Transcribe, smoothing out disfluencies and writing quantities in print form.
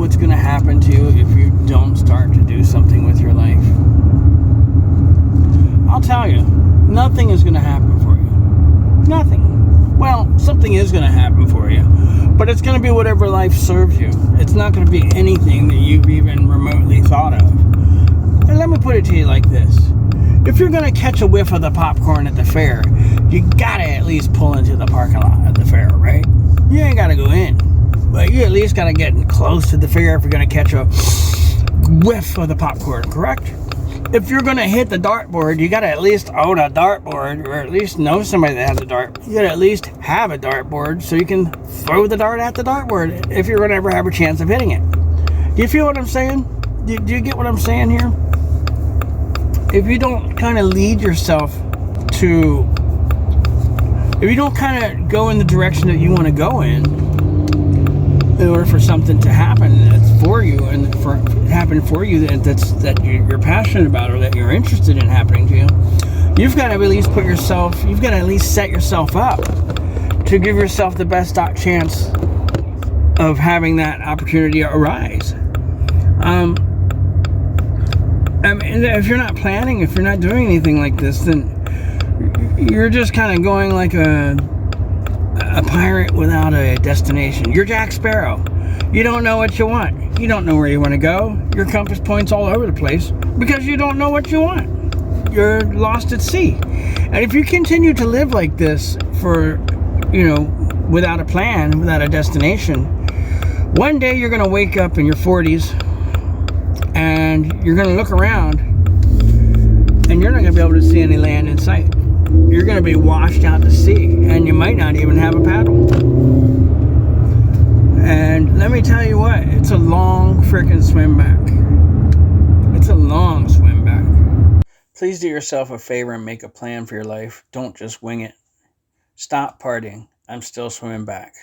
what's going to happen to you if you don't start to do something with your life. I'll tell you, nothing is going to happen for you. Nothing. Well, something is going to happen for you, but it's going to be whatever life serves you. It's not going to be anything that you've even remotely thought of. And let me put it to you like this. If you're going to catch a whiff of the popcorn at the fair, you got to at least pull into the parking lot at the fair, right? You ain't got to go in, but you at least got to get close to the fair if you're going to catch a whiff of the popcorn, correct? If you're going to hit the dartboard, you got to at least own a dartboard, or at least know somebody that has a dart. You got to at least have a dartboard so you can throw the dart at the dartboard if you're going to ever have a chance of hitting it. Do you feel what I'm saying? Do you get what I'm saying here? If you don't kind of lead yourself to, if you don't kind of go in the direction that you want to go in order for something to happen that's for you and for happen for you that you're passionate about or that you're interested in happening to you, you've got to at least you've got to at least set yourself up to give yourself the best chance of having that opportunity arise. I mean, if you're not planning, if you're not doing anything like this, then you're just kind of going like a pirate without a destination. You're Jack Sparrow. You don't know what you want. You don't know where you want to go. Your compass points all over the place because you don't know what you want. You're lost at sea. And if you continue to live like this for, without a plan, without a destination, one day you're going to wake up in your 40s and you're going to look around and you're not going to be able to see any land in sight. You're going to be washed out to sea and you might not even have a paddle. And let me tell you what, it's a long freaking swim back. It's a long swim back. Please do yourself a favor and make a plan for your life. Don't just wing it. Stop partying. I'm still swimming back.